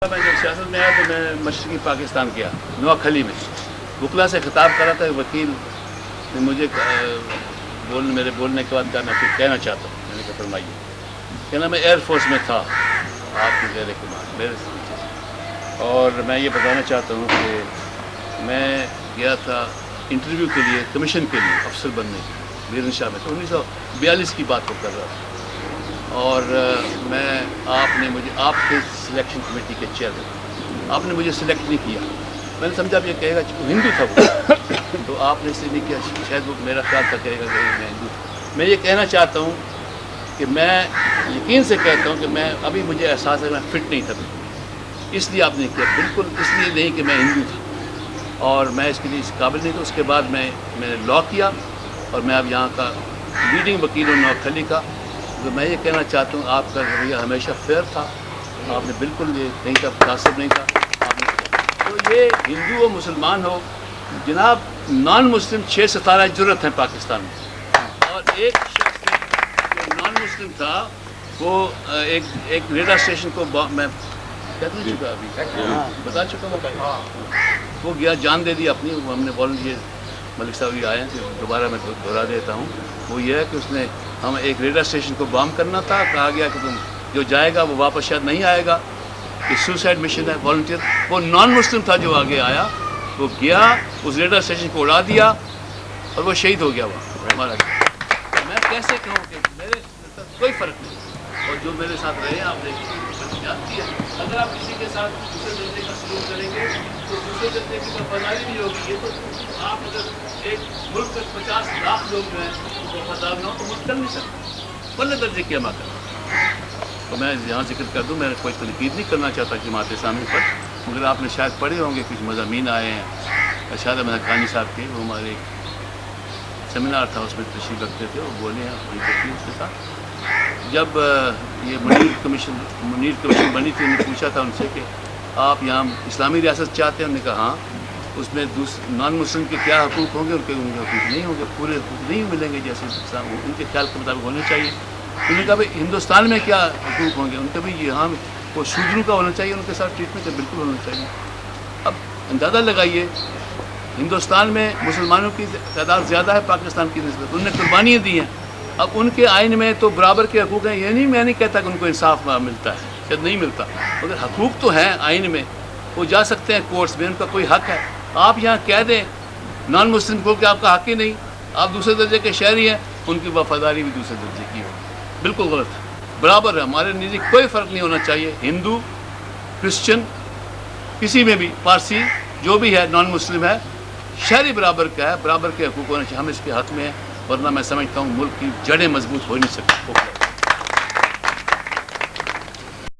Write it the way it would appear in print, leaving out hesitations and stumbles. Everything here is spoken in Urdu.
میں جب سیاست میں آیا تو میں مشرقی پاکستان گیا نوکھلی میں وکلا سے خطاب کر رہا تھا. وکیل نے مجھے میرے بولنے کے بعد کہا میں کچھ کہنا چاہتا ہوں. میں نے کہا فرمائیے. کہنا میں ایئر فورس میں تھا آپ کے زیر اہتمام میرے سے، اور میں یہ بتانا چاہتا ہوں کہ میں گیا تھا انٹرویو کے لیے کمیشن کے لیے افسر بننے کے لیے بیرن شاہ میں. تو 1942 کی بات کو کر رہا تھا، اور آپ نے مجھے آپ کے سلیکشن کمیٹی کے چیئرمین آپ نے مجھے سلیکٹ نہیں کیا. میں نے سمجھا اب یہ کہے گا ہندو تھا وہ تو آپ نے اس لیے نہیں کیا، شاید وہ میرا خیال تھا کہے گا کہ میں ہندو تھا. میں یہ کہنا چاہتا ہوں کہ میں یقین سے کہتا ہوں کہ میں ابھی مجھے احساس ہے میں فٹ نہیں تھا بالکل، اس لیے آپ نے کیا، بالکل اس لیے نہیں کہ میں ہندو تھا اور میں اس کے لیے اس قابل نہیں تھا. اس کے بعد میں نے لاء کیا اور میں اب یہاں کا لیڈنگ وکیل ہوں نوکھلی کا. تو میں یہ کہنا چاہتا ہوں آپ کا رویہ ہمیشہ فیئر تھا، آپ نے بالکل یہ نہیں تھا، متاثر نہیں تھا آپ نے. تو یہ ہندو ہو مسلمان ہو جناب، نان مسلم 6 ستارہ جرت ہیں پاکستان میں، اور ایک شخص جو نان مسلم تھا وہ ایک ریڈیو اسٹیشن کو میں کہہ چکا ابھی بتا چکا ہوں، وہ گیا جان دے دی اپنی. ہم نے والنٹیئر ملک صاحب یہ آئے ہیں کہ دوبارہ میں دہرا دیتا ہوں. وہ یہ ہے کہ اس نے ہم ایک ریڈیو اسٹیشن کو بام کرنا تھا، کہا گیا کہ تم جو جائے گا وہ واپس شاید نہیں آئے گا، یہ سوسائڈ مشن ہے والنٹیئر. وہ نان مسلم تھا جو آگے آیا، وہ گیا اس ریڈیو اسٹیشن کو اڑا دیا اور وہ شہید ہو گیا وہاں ہمارا. میں کیسے کہوں کہ میرے ساتھ کوئی فرق نہیں، اور جو میرے ساتھ رہے آپ نے جانتی ہے. اگر آپ کسی کے ساتھ دوسرے درجے کا سلوک کریں گے تو دوسرے درجے کی وفاداری نہیں ہوگی. یہ تو آپ اگر ایک ملک میں 50 لاکھ لوگ جو ہیں وفادار نہ ہو تو ملک کر نہیں سکتے، پہلے درجے کی عمل کرنا. تو میں یہاں ذکر کر دوں، میں کوئی تنقید نہیں کرنا چاہتا جماعت اسلامی پر، مگر آپ نے شاید پڑھے ہوں گے کچھ مضامین آئے ہیں ارشاد احمد حقانی صاحب کے. وہ ہمارے سیمینار تھا، اس میں تشریف رکھتے تھے، وہ بولے ہیں اپنی تقریر کے ساتھ. جب یہ منیر کمیشن بنی تھی، انہوں نے پوچھا تھا ان سے کہ آپ یہاں اسلامی ریاست چاہتے ہیں؟ انہوں نے کہا ہاں. اس میں نان مسلم کے کیا حقوق ہوں گے؟ ان کے حقوق نہیں ہوں گے، پورے حقوق نہیں ملیں گے جیسے اسلام ان کے خیال کے مطابق ہونے چاہیے. انہوں نے کہا بھائی ہندوستان میں کیا حقوق ہوں گے؟ ان کے بھی یہاں وہ شودروں کا ہونا چاہیے، ان کے ساتھ ٹریٹمنٹ بالکل ہونا چاہیے. اب اندازہ لگائیے، ہندوستان میں مسلمانوں کی تعداد زیادہ ہے پاکستان کی نسبت، انہوں نے قربانیاں دی ہیں. اب ان کے آئین میں تو برابر کے حقوق ہیں، یہ نہیں میں نہیں کہتا کہ ان کو انصاف ملتا ہے، شاید نہیں ملتا، مگر حقوق تو ہیں آئین میں. وہ جا سکتے ہیں کورٹس میں، ان کا کوئی حق ہے. آپ یہاں کہہ دیں نان مسلم کو کہ آپ کا حق ہی نہیں، آپ دوسرے درجے کے شہری ہیں، ان کی وفاداری بھی دوسرے درجے کی ہو، بالکل غلط ہے. برابر ہے، ہمارے نزدیک کوئی فرق نہیں ہونا چاہیے. ہندو، کرسچن، کسی میں بھی، پارسی جو بھی ہے نان مسلم ہے، شہری برابر کا ہے، برابر کے حقوق ہونے چاہیے. ہم اس کے حق میں ہیں، ورنہ میں سمجھتا ہوں ملک کی جڑیں مضبوط ہو نہیں سکتی.